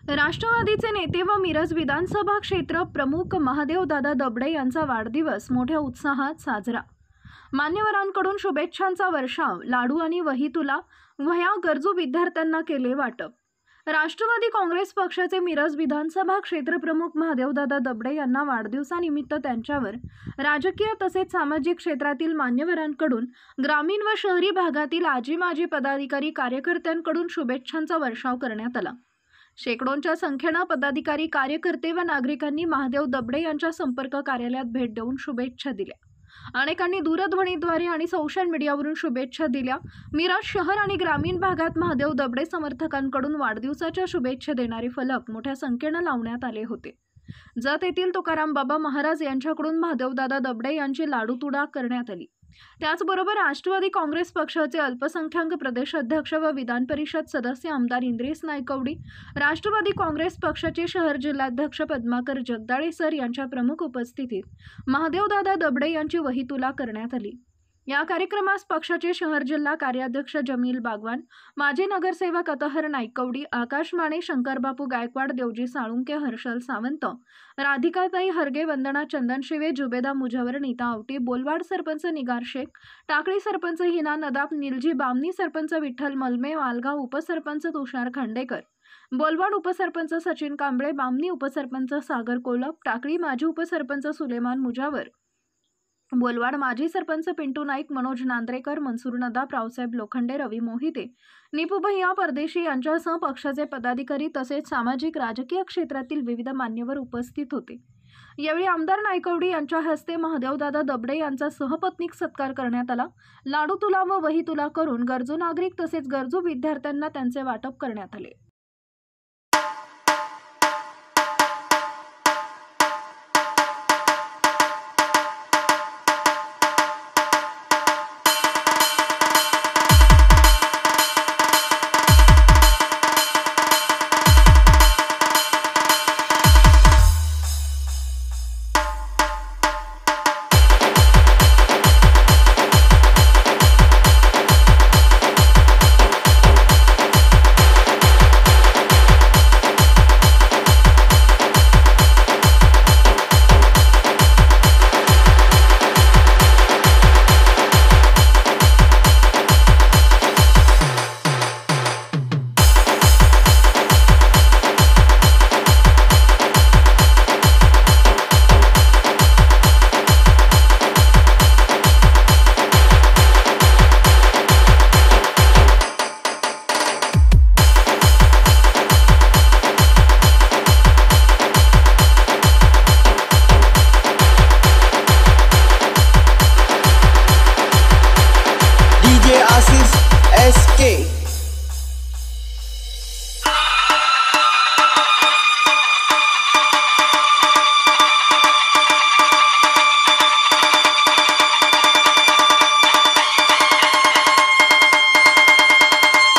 राष्ट्रवादीचे नेते व मिरज विधानसभा क्षेत्र प्रमुख महादेवदादा दबडे यांचा वाढदिवस मोठ्या उत्साहात साजरा। मान्यवरांकडून शुभेच्छांचा वर्षाव, लाडू आणि वही तुला वह्या गरजू विद्यार्थ्यांना केले वाटप। राष्ट्रवादी काँग्रेस पक्षाचे मिरज विधानसभा क्षेत्र प्रमुख महादेवदादा दबडे यांना वाढदिवसानिमित्त त्यांच्यावर राजकीय तसेच सामाजिक क्षेत्रातील मान्यवरांकडून ग्रामीण व शहरी भागातील आजी माजी पदाधिकारी कार्यकर्त्यांकडून शुभेच्छांचा वर्षाव करण्यात आला। शेकडोंच्या संख्येने पदाधिकारी, कार्यकर्ते व नागरिकांनी महादेव दबडे यांच्या संपर्क कार्यालयात भेट देऊन शुभेच्छा दिल्या। अनेकांनी दूरध्वनीद्वारे आणि सोशल मीडियावरून शुभेच्छा दिल्या। मिरज शहर आणि ग्रामीण भागात महादेव दबडे समर्थकांकडून वाढदिवसाच्या शुभेच्छा देणारे फलक मोठ्या संख्येने लावण्यात आले होते। जत येथील तुकाराम बाबा महाराज यांच्याकडून महादेवदादा दबडे यांची लाडू तुडा करण्यात आली। त्याचबरोबर राष्ट्रवादी काँग्रेस पक्षाचे अल्पसंख्याक प्रदेश अध्यक्ष व विधान परिषद सदस्य आमदार इंद्रेश नायकवडी, राष्ट्रवादी काँग्रेस पक्षाचे शहर जिल्हाध्यक्ष पद्माकर जगदाळे सर यांच्या प्रमुख उपस्थितीत महादेवदादा दबडे यांची वही तुला करण्यात आली। या कार्यक्रमास पक्षाचे शहर जिल्हा कार्याध्यक्ष जमील बागवान, माजी नगरसेवक अतहर नायकवडी, आकाश माने, शंकरबापू गायकवाड, देवजी साळुंके, हर्षल सावंत, राधिकाताई हरगे, वंदना चंदनशिवे, जुबेदा मुजवर, नीता आवटी, बोलवाड सरपंच निगार शेख, टाकळी सरपंच हिना नदाब, निलजी बामणी सरपंच विठ्ठल मलमे, वालगाव उपसरपंच तुषार खांडेकर, बोलवाड उपसरपंच सचिन कांबळे, बामणी उपसरपंच सागर कोलप, टाकळी माजी उपसरपंच सुलेमान मुजावर, बोलवाड माजी सरपंच पिंटू नाईक, मनोज नांद्रेकर, मनसूर नदाब, रावसाहेब लोखंडे, रवी मोहिते, निपू भैया परदेशी यांच्यासह पक्षाचे पदाधिकारी तसेच सामाजिक राजकीय क्षेत्रातील विविध मान्यवर उपस्थित होते। यावेळी आमदार नायकवडी यांच्या हस्ते महादेवदादा दबडे यांचा सहपत्नीक सत्कार करण्यात आला। लाडू तुला व वही तुला करून गरजू नागरिक तसेच गरजू विद्यार्थ्यांना त्यांचे वाटप करण्यात आले। DJ Assis SK